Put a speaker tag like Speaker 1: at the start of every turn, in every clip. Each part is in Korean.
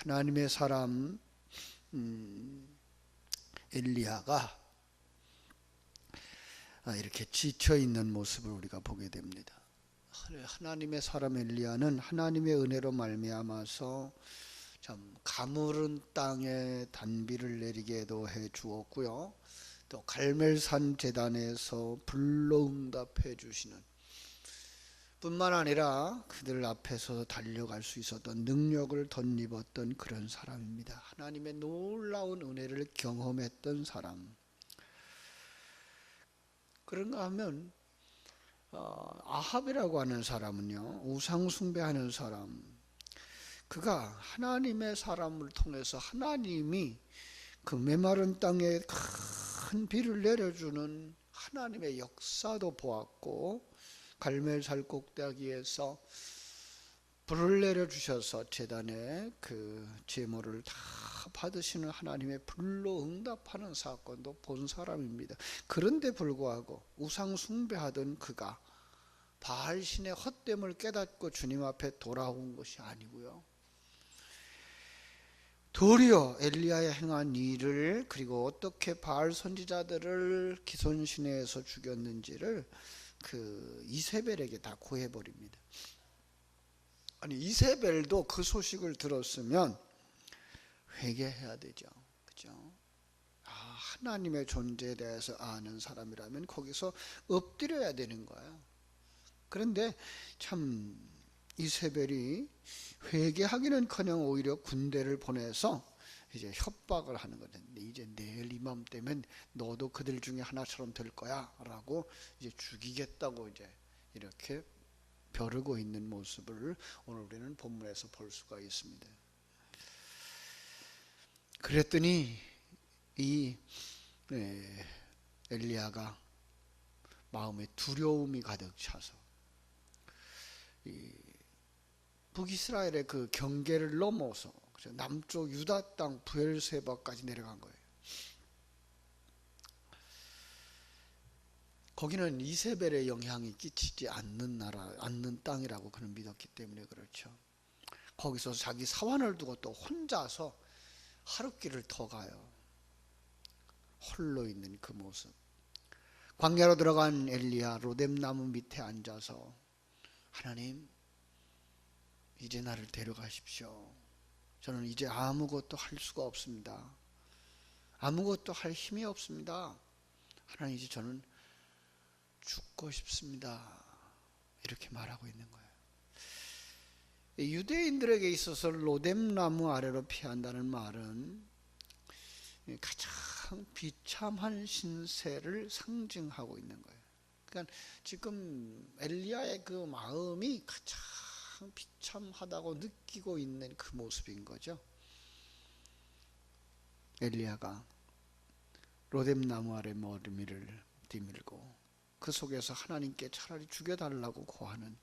Speaker 1: 하나님의 사람 엘리야가 이렇게 지쳐 있는 모습을 우리가 보게 됩니다. 하나님의 사람 엘리야는 하나님의 은혜로 말미암아서 참 가물은 땅에 단비를 내리게도 해 주었고요. 또 갈멜산 제단에서 불로 응답해 주시는 뿐만 아니라 그들 앞에서 달려갈 수 있었던 능력을 덧입었던 그런 사람입니다. 하나님의 놀라운 은혜를 경험했던 사람. 그런가 하면 아합이라고 하는 사람은요, 우상 숭배하는 사람, 그가 하나님의 사람을 통해서 하나님이 그 메마른 땅에 큰 비를 내려주는 하나님의 역사도 보았고, 갈멜산 꼭대기에서 불을 내려주셔서 제단에 그 제물을 다 받으시는 하나님의 불로 응답하는 사건도 본 사람입니다. 그런데 불구하고 우상 숭배하던 그가 바알신의 헛됨을 깨닫고 주님 앞에 돌아온 것이 아니고요, 도리어 엘리야의 행한 일을, 그리고 어떻게 바알 선지자들을 기손시내에서 죽였는지를 그 이세벨에게 다 구해버립니다. 아니, 이세벨도 그 소식을 들었으면 회개해야 되죠. 그죠? 하나님의 존재에 대해서 아는 사람이라면 거기서 엎드려야 되는 거예요. 그런데 참 이세벨이 회개하기는커녕 오히려 군대를 보내서 이제 협박을 하는 거죠. 이제 내일 이맘때면 너도 그들 중에 하나처럼 될 거야 라고 이제 죽이겠다고 이제 이렇게 벼르고 있는 모습을 오늘 우리는 본문에서 볼 수가 있습니다. 그랬더니 이 엘리야가 마음에 두려움이 가득 차서 이 북이스라엘의 그 경계를 넘어서 남쪽 유다 땅 브엘세바까지 내려간 거예요. 거기는 이세벨의 영향이 끼치지 않는 나라, 않는 땅이라고 그는 믿었기 때문에 그렇죠. 거기서 자기 사환을 두고 또 혼자서 하룻길을 더 가요. 홀로 있는 그 모습. 광야로 들어간 엘리야 로뎀나무 밑에 앉아서 하나님, 이제 나를 데려가십시오. 저는 이제 아무것도 할 수가 없습니다. 아무것도 할 힘이 없습니다. 하나님, 이제 저는 죽고 싶습니다. 이렇게 말하고 있는 거예요. 유대인들에게 있어서 로뎀나무 아래로 피한다는 말은 가장 비참한 신세를 상징하고 있는 거예요. 그러니까 지금 엘리야의 그 마음이 가장 비참하다고 느끼고 있는 그 모습인 거죠. 엘리야가 로뎀나무 아래 머리를 디밀고 그 속에서 하나님께 차라리 죽여달라고 고하는,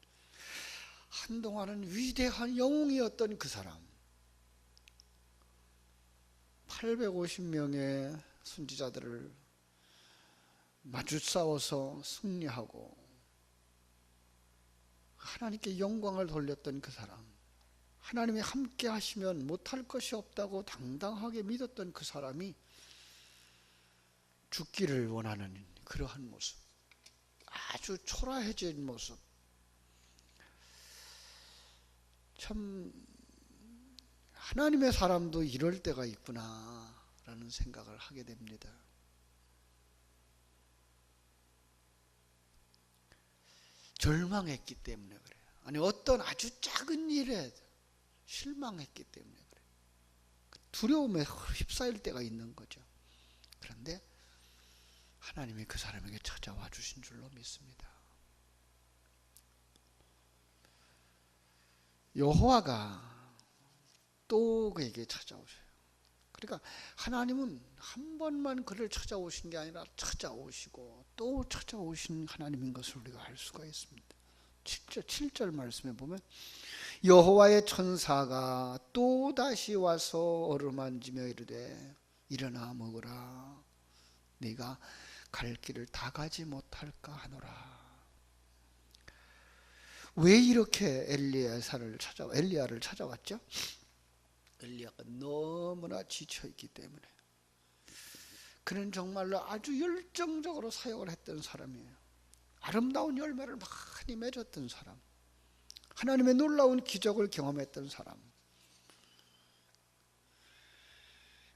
Speaker 1: 한동안은 위대한 영웅이었던 그 사람, 850명의 선지자들을 마주 싸워서 승리하고 하나님께 영광을 돌렸던 그 사람, 하나님이 함께 하시면 못할 것이 없다고 당당하게 믿었던 그 사람이 죽기를 원하는 그러한 모습, 아주 초라해진 모습, 참 하나님의 사람도 이럴 때가 있구나 라는 생각을 하게 됩니다. 절망했기 때문에 그래요. 아니, 어떤 아주 작은 일에 실망했기 때문에 그래요. 두려움에 휩싸일 때가 있는 거죠. 그런데 하나님이 그 사람에게 찾아와 주신 줄로 믿습니다. 여호와가 또 그에게 찾아오셔요. 그러니까 하나님은 한 번만 그를 찾아오신 게 아니라 찾아오시고 또 찾아오신 하나님인 것을 우리가 알 수가 있습니다. 7절 말씀에 보면 여호와의 천사가 또 다시 와서 어루만지며 이르되 일어나 먹으라, 네가 갈 길을 다 가지 못할까 하노라. 왜 이렇게 엘리야를 찾아왔죠? 엘리야가 너무나 지쳐있기 때문에. 그는 정말로 아주 열정적으로 사역을 했던 사람이에요. 아름다운 열매를 많이 맺었던 사람, 하나님의 놀라운 기적을 경험했던 사람.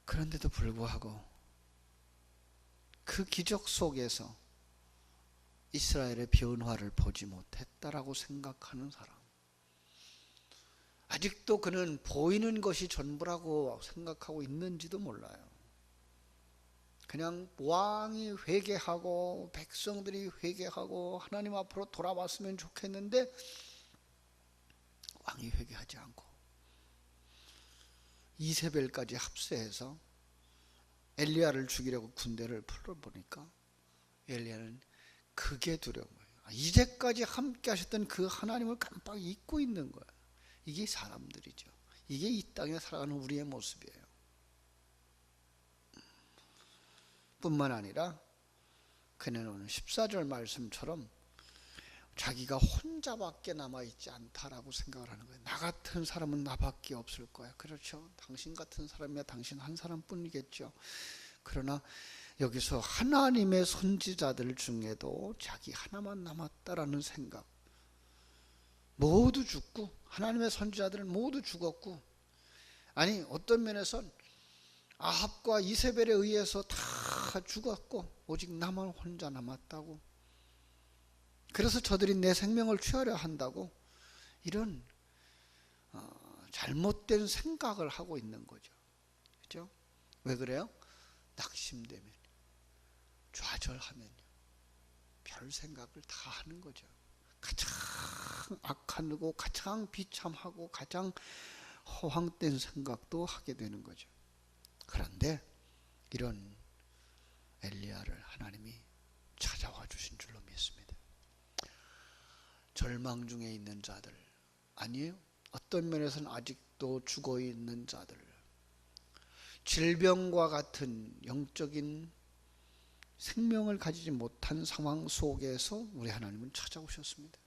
Speaker 1: 그런데도 불구하고 그 기적 속에서 이스라엘의 변화를 보지 못했다라고 생각하는 사람. 아직도 그는 보이는 것이 전부라고 생각하고 있는지도 몰라요. 그냥 왕이 회개하고 백성들이 회개하고 하나님 앞으로 돌아왔으면 좋겠는데 왕이 회개하지 않고 이세벨까지 합세해서 엘리야를 죽이려고 군대를 풀어보니까 엘리야는 그게 두려운 거예요. 이제까지 함께 하셨던 그 하나님을 깜빡 잊고 있는 거예요. 이게 사람들이죠. 이게 이 땅에 살아가는 우리의 모습이에요. 뿐만 아니라 그는 오늘 14절 말씀처럼 자기가 혼자밖에 남아있지 않다라고 생각을 하는 거예요. 나 같은 사람은 나밖에 없을 거야. 그렇죠. 당신 같은 사람이야 당신 한 사람뿐이겠죠. 그러나 여기서 하나님의 선지자들 중에도 자기 하나만 남았다라는 생각. 모두 죽고 하나님의 선지자들은 모두 죽었고, 아니 어떤 면에선 아합과 이세벨에 의해서 다 죽었고 오직 나만 혼자 남았다고. 그래서 저들이 내 생명을 취하려 한다고 이런 잘못된 생각을 하고 있는 거죠. 그렇죠? 왜 그래요? 낙심되면, 좌절하면요, 별 생각을 다 하는 거죠. 가장 악하고 가장 비참하고 가장 허황된 생각도 하게 되는 거죠. 그런데 이런 엘리야를 하나님이 찾아와 주신 줄로 믿습니다. 절망 중에 있는 자들, 아니에요. 어떤 면에서는 아직도 죽어 있는 자들, 질병과 같은 영적인 생명을 가지지 못한 상황 속에서 우리 하나님은 찾아오셨습니다.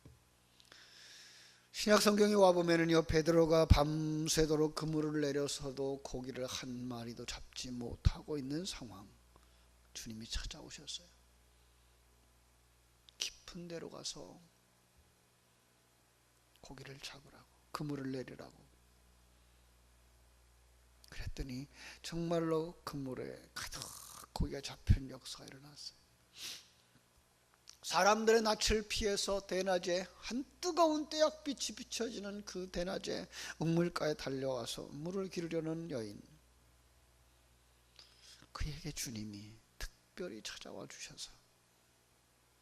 Speaker 1: 신약 성경에 와보면요, 베드로가 밤새도록 그물을 내려서도 고기를 한 마리도 잡지 못하고 있는 상황, 주님이 찾아오셨어요. 깊은 데로 가서 고기를 잡으라고, 그물을 내리라고. 그랬더니 정말로 그물에 가득 고기가 잡힌 역사가 일어났어요. 사람들의 낯을 피해서 대낮에 한 뜨거운 떼약빛이 비춰지는 그 대낮에 우물가에 달려와서 물을 기르려는 여인, 그에게 주님이 특별히 찾아와 주셔서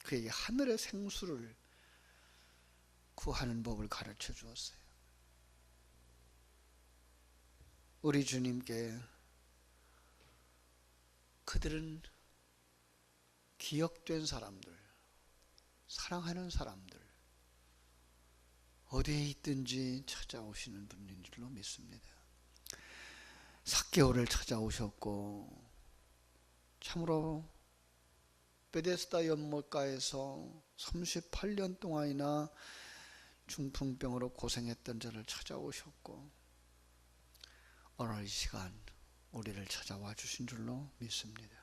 Speaker 1: 그에게 하늘의 생수를 구하는 법을 가르쳐 주었어요. 우리 주님께 그들은 기억된 사람들, 사랑하는 사람들, 어디에 있든지 찾아오시는 분인 줄로 믿습니다. 삭개오를 찾아오셨고, 참으로 베데스다 연못가에서 38년 동안이나 중풍병으로 고생했던 자를 찾아오셨고, 오늘 이 시간 우리를 찾아와 주신 줄로 믿습니다.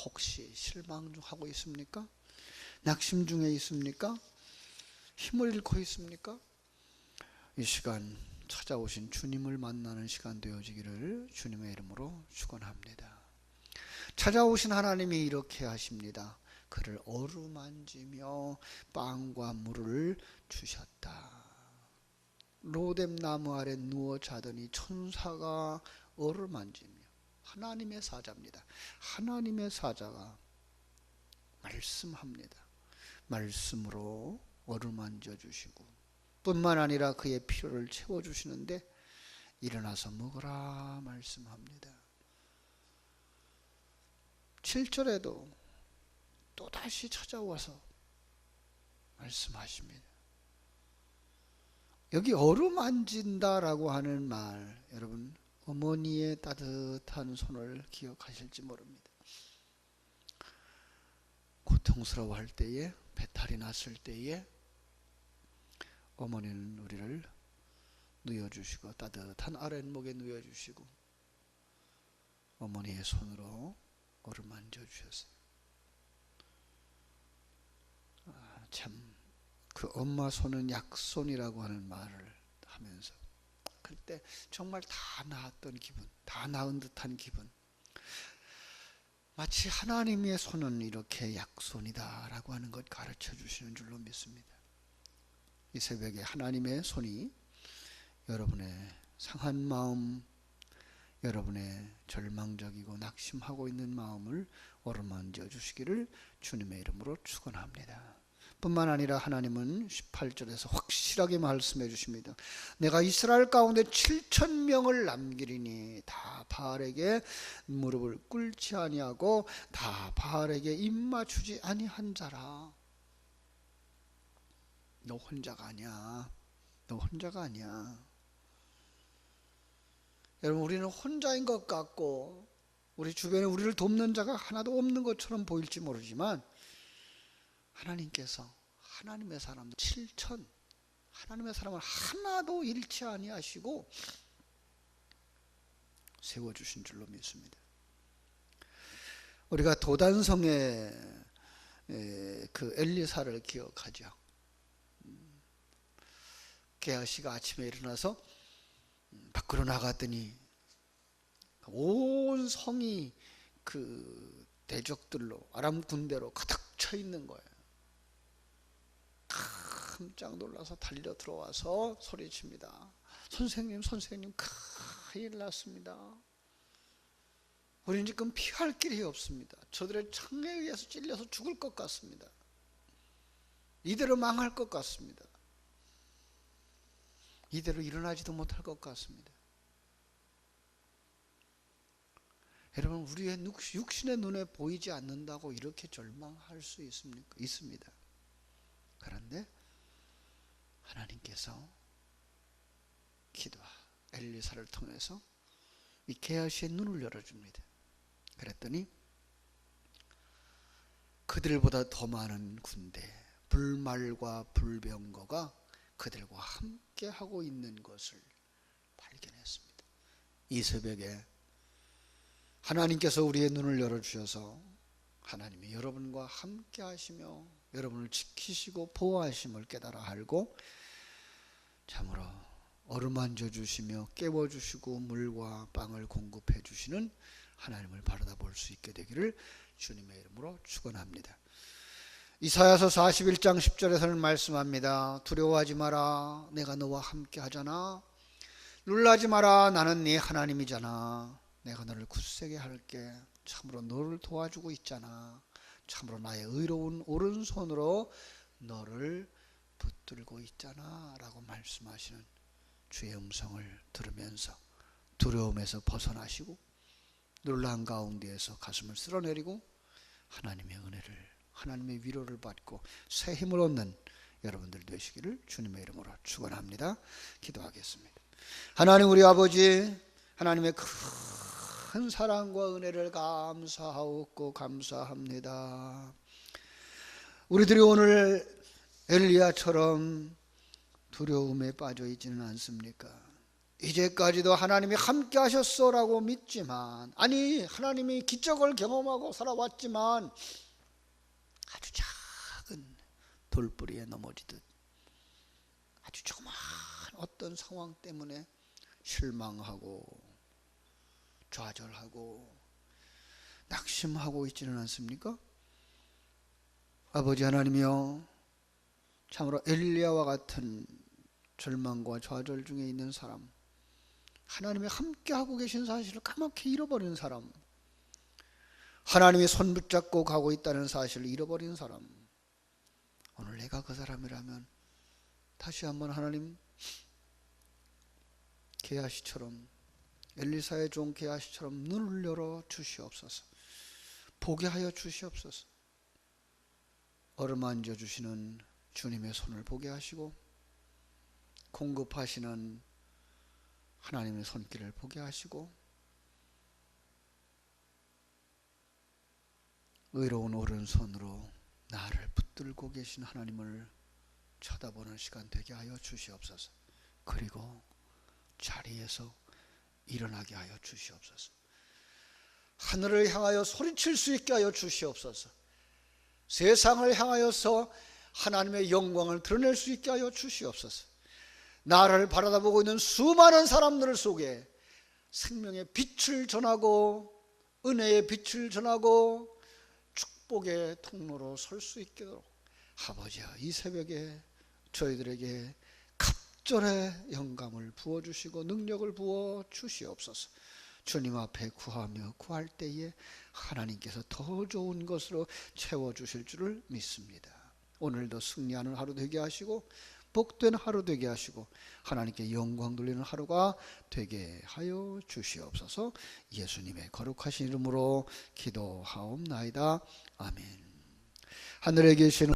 Speaker 1: 혹시 실망하고 있습니까? 낙심 중에 있습니까? 힘을 잃고 있습니까? 이 시간 찾아오신 주님을 만나는 시간 되어지기를 주님의 이름으로 축원합니다. 찾아오신 하나님이 이렇게 하십니다. 그를 어루만지며 빵과 물을 주셨다. 로뎀 나무 아래 누워 자더니 천사가 어루만지며, 하나님의 사자입니다. 하나님의 사자가 말씀합니다. 말씀으로 어루만져 주시고 뿐만 아니라 그의 필요를 채워주시는데 일어나서 먹으라 말씀합니다. 7절에도 또다시 찾아와서 말씀하십니다. 여기 어루만진다라고 하는 말, 여러분 어머니의 따뜻한 손을 기억하실지 모릅니다. 고통스러워할 때에, 배탈이 났을 때에 어머니는 우리를 누워주시고 따뜻한 아랫목에 누워주시고 어머니의 손으로 어루만져 주셨어요. 참 그 엄마 손은 약손이라고 하는 말을 하면서 그때 정말 다 나았던 기분, 다 나은 듯한 기분, 마치 하나님의 손은 이렇게 약손이다라고 하는 것 가르쳐 주시는 줄로 믿습니다. 이 새벽에 하나님의 손이 여러분의 상한 마음, 여러분의 절망적이고 낙심하고 있는 마음을 어루만져 주시기를 주님의 이름으로 축원합니다. 뿐만 아니라 하나님은 18절에서 확실하게 말씀해 주십니다. 내가 이스라엘 가운데 7,000명을 남기리니 다 바알에게 무릎을 꿇지 아니하고 다 바알에게 입맞추지 아니한 자라. 너 혼자가 아니야. 너 혼자가 아니야. 여러분, 우리는 혼자인 것 같고 우리 주변에 우리를 돕는 자가 하나도 없는 것처럼 보일지 모르지만 하나님께서 하나님의 사람들 7천, 하나님의 사람을 하나도 잃지 아니하시고 세워주신 줄로 믿습니다. 우리가 도단성의 그 엘리사를 기억하죠. 게하시가 아침에 일어나서 밖으로 나갔더니 온 성이 그 대적들로 아람 군대로 가득 차 있는 거예요. 깜짝 놀라서 달려 들어와서 소리칩니다. 선생님, 선생님, 큰일 났습니다. 우리는 지금 피할 길이 없습니다. 저들의 창에 의해서 찔려서 죽을 것 같습니다. 이대로 망할 것 같습니다. 이대로 일어나지도 못할 것 같습니다. 여러분, 우리의 육신의 눈에 보이지 않는다고 이렇게 절망할 수 있습니까? 있습니다. 그런데 하나님께서 기도와 엘리사를 통해서 이 게하시의 눈을 열어줍니다. 그랬더니 그들보다 더 많은 군대, 불말과 불병거가 그들과 함께 하고 있는 것을 발견했습니다. 이 새벽에 하나님께서 우리의 눈을 열어주셔서 하나님이 여러분과 함께 하시며 여러분을 지키시고 보호하심을 깨달아 알고 참으로 어루만져 주시며 깨워주시고 물과 빵을 공급해 주시는 하나님을 바라다 볼 수 있게 되기를 주님의 이름으로 축원합니다. 이사야서 41장 10절에서는 말씀합니다. 두려워하지 마라. 내가 너와 함께 하잖아. 놀라지 마라. 나는 네 하나님이잖아. 내가 너를 굳세게 할게. 참으로 너를 도와주고 있잖아. 참으로 나의 의로운 오른손으로 너를 붙들고 있잖아 라고 말씀하시는 주의 음성을 들으면서 두려움에서 벗어나시고 놀란 가운데에서 가슴을 쓸어내리고 하나님의 은혜를, 하나님의 위로를 받고 새 힘을 얻는 여러분들 되시기를 주님의 이름으로 축원합니다. 기도하겠습니다. 하나님 우리 아버지, 하나님의 큰 사랑과 은혜를 감사하옵고 감사합니다. 우리들이 오늘 엘리야처럼 두려움에 빠져 있지는 않습니까? 이제까지도 하나님이 함께 하셨어라고 믿지만, 아니 하나님이 기적을 경험하고 살아왔지만 아주 작은 돌뿌리에 넘어지듯 아주 조그만 어떤 상황 때문에 실망하고 좌절하고 낙심하고 있지는 않습니까? 아버지 하나님이여, 참으로 엘리야와 같은 절망과 좌절 중에 있는 사람, 하나님이 함께하고 계신 사실을 까맣게 잃어버린 사람, 하나님이 손 붙잡고 가고 있다는 사실을 잃어버린 사람, 오늘 내가 그 사람이라면 다시 한번 하나님 게하시처럼, 엘리사의 종 게하시처럼 눈을 열어 주시옵소서. 보게 하여 주시옵소서. 어루만져 주시는 주님의 손을 보게 하시고 공급하시는 하나님의 손길을 보게 하시고 의로운 오른손으로 나를 붙들고 계신 하나님을 쳐다보는 시간 되게 하여 주시옵소서. 그리고 자리에서 일어나게 하여 주시옵소서. 하늘을 향하여 소리칠 수 있게 하여 주시옵소서. 세상을 향하여서 하나님의 영광을 드러낼 수 있게 하여 주시옵소서. 나를 바라보고 있는 수많은 사람들 속에 생명의 빛을 전하고 은혜의 빛을 전하고 축복의 통로로 설 수 있도록 아버지야, 이 새벽에 저희들에게 갑절의 영감을 부어주시고 능력을 부어주시옵소서. 주님 앞에 구하며 구할 때에 하나님께서 더 좋은 것으로 채워주실 줄을 믿습니다. 오늘도 승리하는 하루 되게 하시고 복된 하루 되게 하시고 하나님께 영광 돌리는 하루가 되게 하여 주시옵소서. 예수님의 거룩하신 이름으로 기도하옵나이다. 아멘. 하늘에 계시는